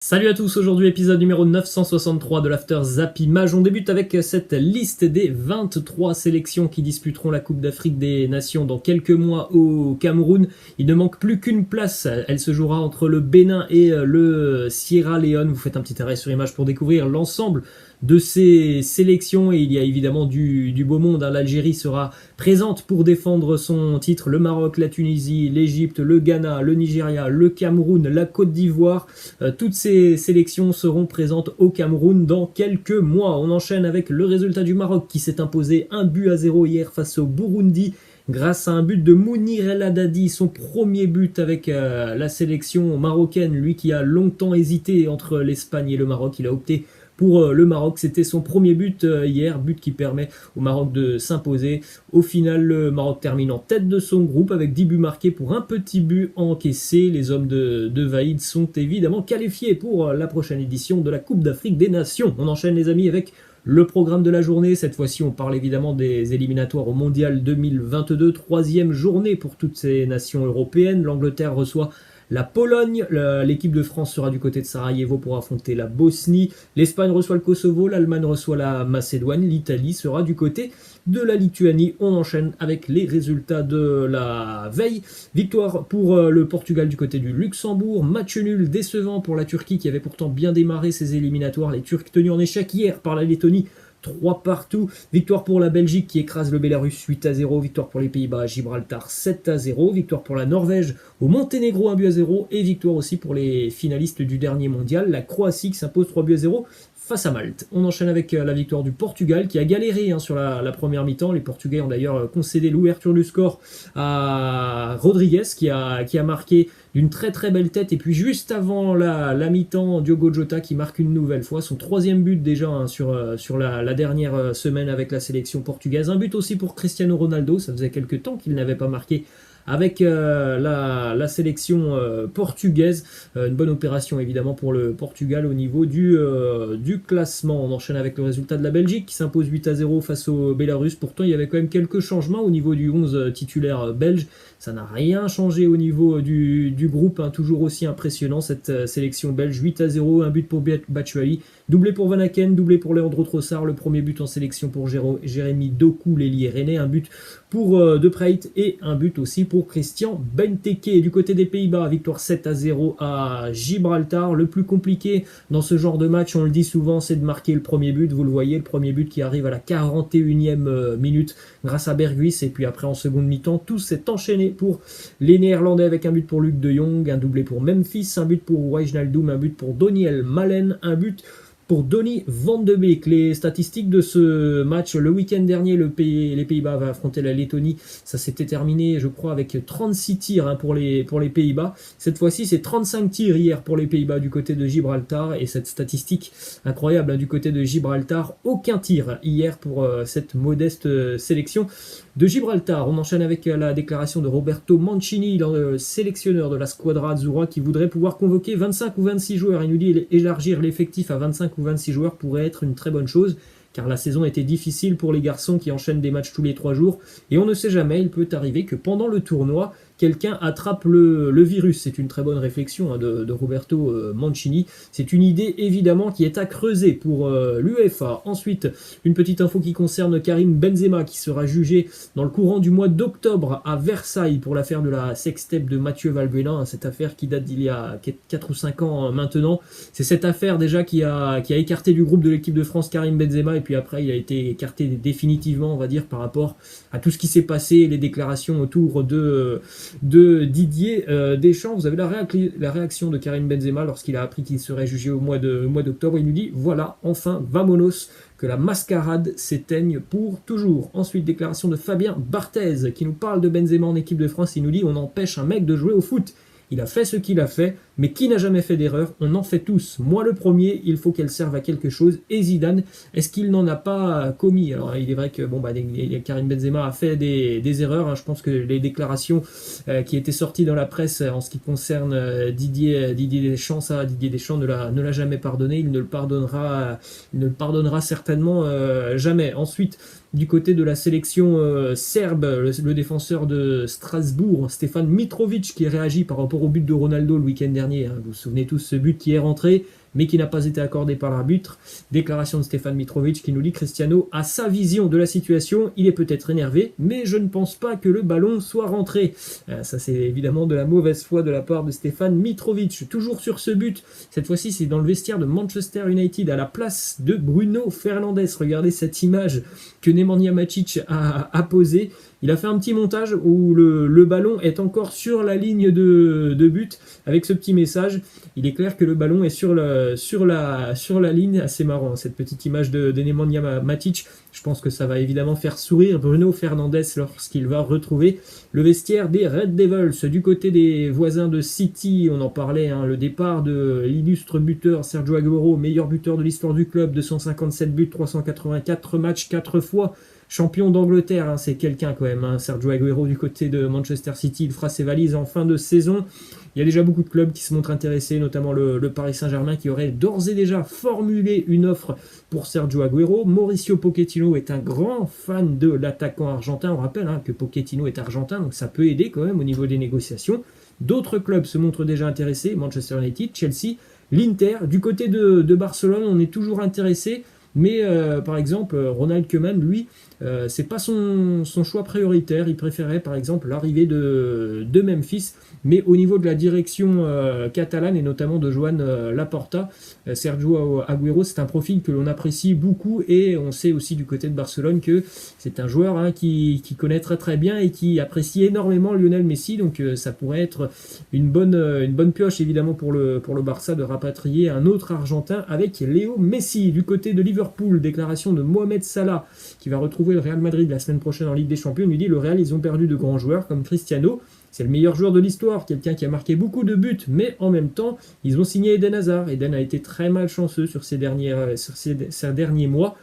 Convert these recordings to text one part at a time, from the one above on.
Salut à tous, aujourd'hui épisode numéro 963 de l'After Zap Image. On débute avec cette liste des 23 sélections qui disputeront la Coupe d'Afrique des Nations dans quelques mois au Cameroun. Il ne manque plus qu'une place, elle se jouera entre le Bénin et le Sierra Leone. Vous faites un petit arrêt sur Image pour découvrir l'ensemble de ces sélections et il y a évidemment du beau monde. L'Algérie sera présente pour défendre son titre, le Maroc, la Tunisie, l'Égypte, le Ghana, le Nigeria, le Cameroun, la Côte d'Ivoire. Toutes ces sélections seront présentes au Cameroun dans quelques mois. On enchaîne avec le résultat du Maroc qui s'est imposé 1-0 hier face au Burundi grâce à un but de Mounir El Haddadi, son premier but avec la sélection marocaine, lui qui a longtemps hésité entre l'Espagne et le Maroc. Il a opté pour le Maroc, c'était son premier but hier, but qui permet au Maroc de s'imposer. Au final, le Maroc termine en tête de son groupe avec 10 buts marqués pour un petit but encaissé. Les hommes de Vaïd sont évidemment qualifiés pour la prochaine édition de la Coupe d'Afrique des Nations. On enchaîne les amis avec le programme de la journée. Cette fois-ci, on parle évidemment des éliminatoires au Mondial 2022. Troisième journée pour toutes ces nations européennes. L'Angleterre reçoit la Pologne, l'équipe de France sera du côté de Sarajevo pour affronter la Bosnie, l'Espagne reçoit le Kosovo, l'Allemagne reçoit la Macédoine, l'Italie sera du côté de la Lituanie. On enchaîne avec les résultats de la veille. Victoire pour le Portugal du côté du Luxembourg, match nul décevant pour la Turquie qui avait pourtant bien démarré ses éliminatoires, les Turcs tenus en échec hier par la Lettonie. 3 partout, victoire pour la Belgique qui écrase le Bélarus 8-0, victoire pour les Pays-Bas à Gibraltar 7-0, victoire pour la Norvège au Monténégro 1-0 et victoire aussi pour les finalistes du dernier mondial, la Croatie qui s'impose 3-0 face à Malte. On enchaîne avec la victoire du Portugal qui a galéré sur la première mi-temps. Les Portugais ont d'ailleurs concédé l'ouverture du score à Rodriguez qui a marqué d'une très très belle tête. Et puis juste avant la mi-temps, Diogo Jota qui marque une nouvelle fois son troisième but déjà sur la dernière semaine avec la sélection portugaise. Un but aussi pour Cristiano Ronaldo, ça faisait quelques temps qu'il n'avait pas marqué avec la sélection portugaise. Une bonne opération évidemment pour le Portugal au niveau du classement. On enchaîne avec le résultat de la Belgique qui s'impose 8-0 face au Bélarus. Pourtant il y avait quand même quelques changements au niveau du 11 titulaire belge. Ça n'a rien changé au niveau du groupe, toujours aussi impressionnant cette sélection belge. 8-0, un but pour Batshuayi, doublé pour Van Aken, doublé pour Leandro Trossard, le premier but en sélection pour Jérémy Doku, l'ailier rennais, un but pour De Preyt et un but aussi pour Christian Benteke. Du côté des Pays-Bas, victoire 7-0 à Gibraltar. Le plus compliqué dans ce genre de match, on le dit souvent, c'est de marquer le premier but. Vous le voyez, le premier but qui arrive à la 41e minute grâce à Berghuis. Et puis après, en seconde mi-temps, tout s'est enchaîné pour les Néerlandais avec un but pour Luc de Jong, un doublé pour Memphis, un but pour Wijnaldum, un but pour Doniel Malen, un but pour Donny van de Beek. Les statistiques de ce match, le week-end dernier, les Pays-Bas avaient affronté la Lettonie. Ça s'était terminé, je crois, avec 36 tirs pour les Pays-Bas. Cette fois-ci, c'est 35 tirs hier pour les Pays-Bas du côté de Gibraltar. Et cette statistique incroyable du côté de Gibraltar, aucun tir hier pour cette modeste sélection de Gibraltar. On enchaîne avec la déclaration de Roberto Mancini, le sélectionneur de la Squadra Azzurra, qui voudrait pouvoir convoquer 25 ou 26 joueurs. Il nous dit élargir l'effectif à 25 ou 26 joueurs pourrait être une très bonne chose, car la saison était difficile pour les garçons qui enchaînent des matchs tous les 3 jours, et on ne sait jamais, il peut arriver que pendant le tournoi, quelqu'un attrape le virus. C'est une très bonne réflexion de Roberto Mancini. C'est une idée évidemment qui est à creuser pour l'UEFA. Ensuite, une petite info qui concerne Karim Benzema qui sera jugé dans le courant du mois d'octobre à Versailles pour l'affaire de la sextape de Mathieu Valbuena. Cette affaire qui date d'il y a 4 ou 5 ans maintenant. C'est cette affaire déjà qui a écarté du groupe de l'équipe de France Karim Benzema, et puis après il a été écarté définitivement, on va dire, par rapport à tout ce qui s'est passé, les déclarations autour de Didier Deschamps. Vous avez la réaction de Karim Benzema lorsqu'il a appris qu'il serait jugé au mois d'octobre. Il nous dit voilà, enfin, vamonos, que la mascarade s'éteigne pour toujours. Ensuite, déclaration de Fabien Barthez qui nous parle de Benzema en équipe de France. Il nous dit on empêche un mec de jouer au foot. Il a fait ce qu'il a fait, mais qui n'a jamais fait d'erreur? On en fait tous. Moi le premier, il faut qu'elle serve à quelque chose. Et Zidane, est-ce qu'il n'en a pas commis? Alors il est vrai que Karim Benzema a fait des erreurs. Je pense que les déclarations qui étaient sorties dans la presse en ce qui concerne Didier Deschamps, Didier Deschamps ne l'a jamais pardonné. Il ne le pardonnera certainement jamais. Ensuite, du côté de la sélection serbe, le défenseur de Strasbourg, Stefan Mitrovic, qui réagit par rapport au but de Ronaldo le week-end dernier dernier. Vous vous souvenez tous ce but qui est rentré, mais qui n'a pas été accordé par l'arbitre. Déclaration de Stefan Mitrovic qui nous dit: Cristiano a sa vision de la situation, il est peut-être énervé, mais je ne pense pas que le ballon soit rentré. Ça c'est évidemment de la mauvaise foi de la part de Stefan Mitrovic. Toujours sur ce but, cette fois-ci c'est dans le vestiaire de Manchester United à la place de Bruno Fernandes. Regardez cette image que Nemanja Matic a posée. Il a fait un petit montage où le ballon est encore sur la ligne de but avec ce petit message. Il est clair que le ballon est sur la ligne. Assez marrant cette petite image de Nemanja Matic. Je pense que ça va évidemment faire sourire Bruno Fernandes lorsqu'il va retrouver le vestiaire des Red Devils. Du côté des voisins de City, on en parlait, le départ de l'illustre buteur Sergio Aguero, meilleur buteur de l'histoire du club, 257 buts, 384 matchs, 4 fois champion d'Angleterre, c'est quelqu'un quand même, Sergio Aguero du côté de Manchester City. Il fera ses valises en fin de saison. Il y a déjà beaucoup de clubs qui se montrent intéressés, notamment le Paris Saint-Germain qui aurait d'ores et déjà formulé une offre pour Sergio Aguero. Mauricio Pochettino est un grand fan de l'attaquant argentin. On rappelle que Pochettino est argentin, donc ça peut aider quand même au niveau des négociations. D'autres clubs se montrent déjà intéressés, Manchester United, Chelsea, l'Inter. Du côté de Barcelone, on est toujours intéressé. Mais par exemple, Ronald Koeman, lui, c'est pas son choix prioritaire. Il préférait par exemple l'arrivée de Memphis. Mais au niveau de la direction catalane et notamment de Joan Laporta, Sergio Aguero, c'est un profil que l'on apprécie beaucoup. Et on sait aussi du côté de Barcelone que c'est un joueur qui connaît très très bien et qui apprécie énormément Lionel Messi. Donc ça pourrait être une bonne pioche évidemment pour le Barça de rapatrier un autre Argentin avec Léo Messi. Du côté de Liverpool, déclaration de Mohamed Salah qui va retrouver le Real Madrid la semaine prochaine en Ligue des Champions. Il nous dit: le Real, ils ont perdu de grands joueurs comme Cristiano, c'est le meilleur joueur de l'histoire, quelqu'un qui a marqué beaucoup de buts, mais en même temps ils ont signé Eden Hazard. Eden a été très malchanceux sur ces derniers mois.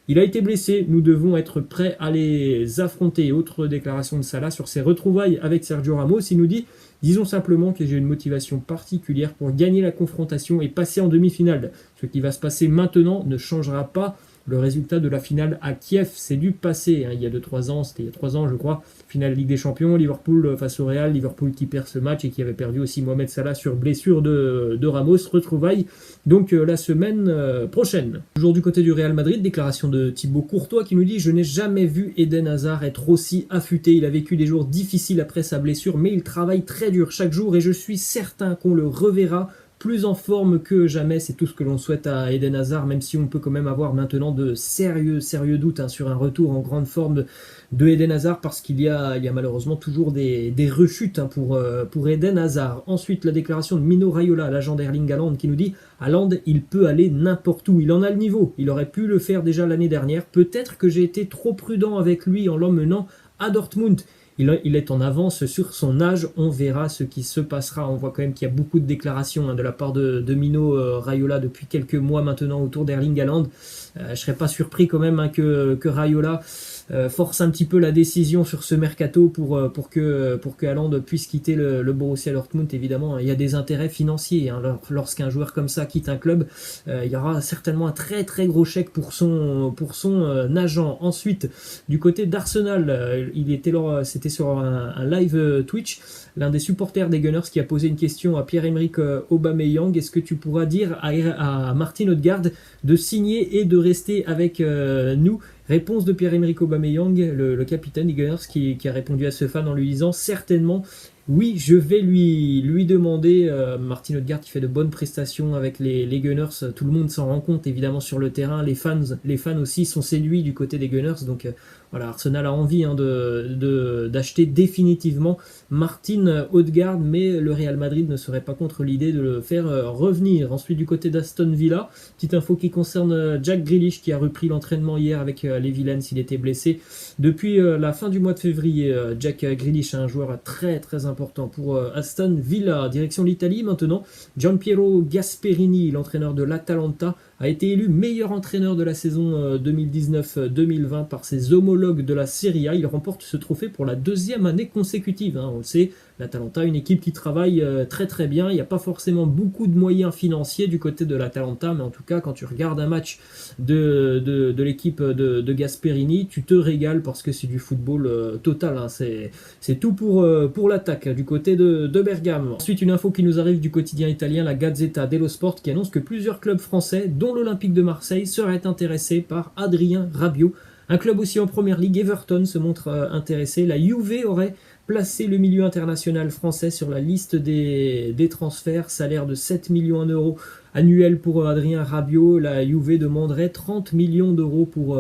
Il a été blessé, nous devons être prêts à les affronter. Autre déclaration de Salah sur ses retrouvailles avec Sergio Ramos, il nous dit: disons simplement que j'ai une motivation particulière pour gagner la confrontation et passer en demi-finale. Ce qui va se passer maintenant ne changera pas le résultat de la finale à Kiev. C'est du passé, il y a 2-3 ans, c'était il y a 3 ans je crois, finale Ligue des Champions, Liverpool face au Real, Liverpool qui perd ce match et qui avait perdu aussi Mohamed Salah sur blessure de Ramos. Retrouvailles donc la semaine prochaine. Toujours du côté du Real Madrid, déclaration de Thibaut Courtois qui nous dit: je n'ai jamais vu Eden Hazard être aussi affûté, il a vécu des jours difficiles après sa blessure, mais il travaille très dur chaque jour et je suis certain qu'on le reverra plus en forme que jamais. C'est tout ce que l'on souhaite à Eden Hazard, même si on peut quand même avoir maintenant de sérieux doutes sur un retour en grande forme de Eden Hazard, parce qu'il y a malheureusement toujours des rechutes pour Eden Hazard. Ensuite, la déclaration de Mino Raiola, l'agent d'Erling Haaland, qui nous dit: Haaland, il peut aller n'importe où, il en a le niveau, il aurait pu le faire déjà l'année dernière, peut-être que j'ai été trop prudent avec lui en l'emmenant à Dortmund. Il est en avance sur son âge, on verra ce qui se passera. On voit quand même qu'il y a beaucoup de déclarations de la part de Mino Raiola depuis quelques mois maintenant autour d'Erling Haaland. Je ne serais pas surpris quand même que Raiola force un petit peu la décision sur ce mercato pour que Haaland puisse quitter le Borussia Dortmund. Évidemment, il y a des intérêts financiers. Lorsqu'un joueur comme ça quitte un club, il y aura certainement un très très gros chèque pour son agent. Ensuite, du côté d'Arsenal, c'était sur un live Twitch, l'un des supporters des Gunners qui a posé une question à Pierre-Emerick Aubameyang: est-ce que tu pourras dire à Martin Odegaard de signer et de rester avec nous? Réponse de Pierre-Emerick Aubameyang, le capitaine des Gunners, qui a répondu à ce fan en lui disant: certainement, oui, je vais lui demander. Martin Odegaard qui fait de bonnes prestations avec les Gunners, tout le monde s'en rend compte évidemment sur le terrain, les fans aussi sont séduits du côté des Gunners, donc voilà, Arsenal a envie d'acheter définitivement Martin Odegaard, mais le Real Madrid ne serait pas contre l'idée de le faire revenir. Ensuite, du côté d'Aston Villa, petite info qui concerne Jack Grealish qui a repris l'entraînement hier avec les Villains. Il était blessé depuis la fin du mois de février. Jack Grealish, un joueur très très important pour Aston Villa. Direction l'Italie maintenant, Gianpiero Gasperini, l'entraîneur de l'Atalanta, a été élu meilleur entraîneur de la saison 2019-2020 par ses homologues de la Serie A. Il remporte ce trophée pour la 2e année consécutive. On le sait, l'Atalanta, une équipe qui travaille très très bien. Il n'y a pas forcément beaucoup de moyens financiers du côté de l'Atalanta, mais en tout cas, quand tu regardes un match de l'équipe de Gasperini, tu te régales parce que c'est du football total. Hein. C'est tout pour l'attaque du côté de Bergame. Ensuite, une info qui nous arrive du quotidien italien, la Gazzetta dello Sport, qui annonce que plusieurs clubs français, dont l'Olympique de Marseille, seraient intéressés par Adrien Rabiot. Un club aussi en première ligue, Everton, se montre intéressé. La Juve aurait placé le milieu international français sur la liste des transferts, salaire de 7 millions d'euros annuel pour Adrien Rabiot. La Juve demanderait 30 millions d'euros pour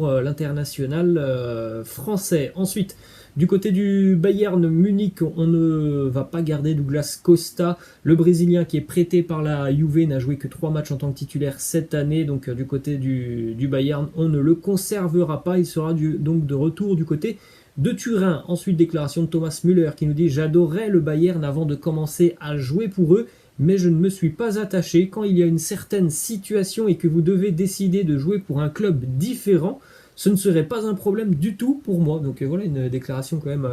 l'international français. Ensuite, du côté du Bayern Munich, on ne va pas garder Douglas Costa, le Brésilien qui est prêté par la Juve, n'a joué que 3 matchs en tant que titulaire cette année, donc du côté du Bayern, on ne le conservera pas, il sera donc de retour du côté de Turin. Ensuite, déclaration de Thomas Müller qui nous dit « J'adorais le Bayern avant de commencer à jouer pour eux, mais je ne me suis pas attaché. Quand il y a une certaine situation et que vous devez décider de jouer pour un club différent, ce ne serait pas un problème du tout pour moi. » Donc voilà une déclaration quand même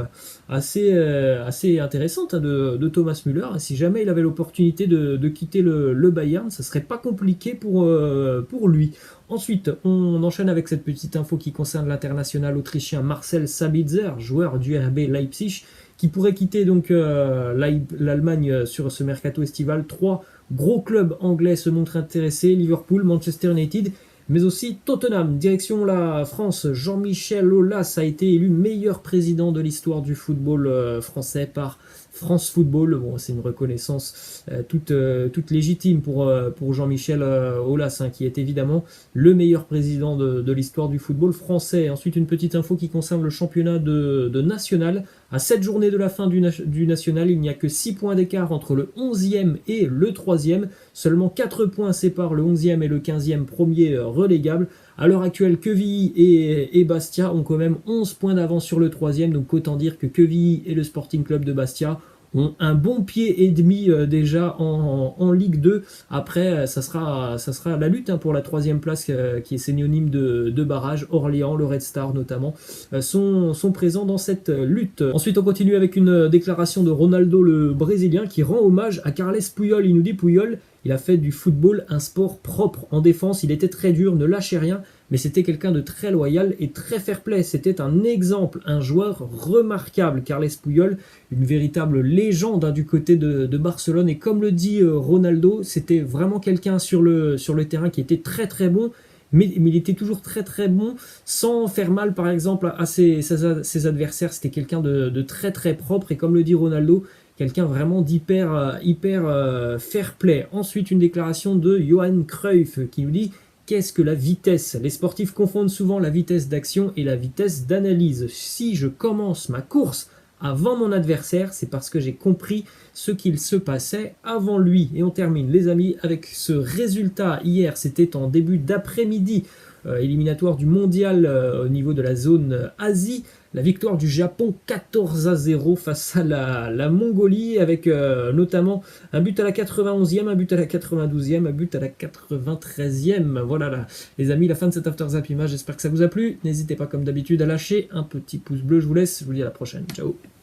assez intéressante hein, de Thomas Müller. Si jamais il avait l'opportunité de quitter le Bayern, ce ne serait pas compliqué pour lui. Ensuite, on enchaîne avec cette petite info qui concerne l'international autrichien Marcel Sabitzer, joueur du RB Leipzig, qui pourrait quitter donc l'Allemagne sur ce mercato estival. 3 gros clubs anglais se montrent intéressés, Liverpool, Manchester United, mais aussi Tottenham. Direction la France, Jean-Michel Aulas a été élu meilleur président de l'histoire du football français par France Football. Bon, c'est une reconnaissance toute légitime pour Jean-Michel Aulas, hein, qui est évidemment le meilleur président de l'histoire du football français. Ensuite, une petite info qui concerne le championnat de National. À 7 journées de la fin du National, il n'y a que 6 points d'écart entre le 11e et le 3e. Seulement 4 points séparent le 11e et le 15e premier relégable. À l'heure actuelle, Quevilly et Bastia ont quand même 11 points d'avance sur le 3e. Donc autant dire que Quevilly et le Sporting Club de Bastia ont un bon pied et demi déjà en Ligue 2. Après, ça sera la lutte hein, pour la 3e place qui est synonyme de barrage. Orléans, le Red Star notamment, sont présents dans cette lutte. Ensuite, on continue avec une déclaration de Ronaldo, le Brésilien, qui rend hommage à Carles Puyol. Il nous dit « Puyol, il a fait du football un sport propre. En défense, il était très dur, ne lâchait rien, mais c'était quelqu'un de très loyal et très fair-play. C'était un exemple, un joueur remarquable. Carles Puyol, une véritable légende hein, du côté de Barcelone. Et comme le dit Ronaldo, c'était vraiment quelqu'un sur le terrain qui était très très bon, mais il était toujours très très bon sans faire mal par exemple à ses adversaires. C'était quelqu'un de très très propre et comme le dit Ronaldo, quelqu'un vraiment d'hyper fair-play. Ensuite, une déclaration de Johan Cruyff qui nous dit « Qu'est-ce que la vitesse ?» Les sportifs confondent souvent la vitesse d'action et la vitesse d'analyse. Si je commence ma course avant mon adversaire, c'est parce que j'ai compris ce qu'il se passait avant lui. Et on termine, les amis, avec ce résultat. Hier, c'était en début d'après-midi, éliminatoire du mondial au niveau de la zone Asie. La victoire du Japon 14-0 face à la Mongolie avec notamment un but à la 91e, un but à la 92e, un but à la 93e. Voilà là, les amis, la fin de cet After Zap Image. J'espère que ça vous a plu. N'hésitez pas comme d'habitude à lâcher un petit pouce bleu. Je vous laisse, je vous dis à la prochaine. Ciao.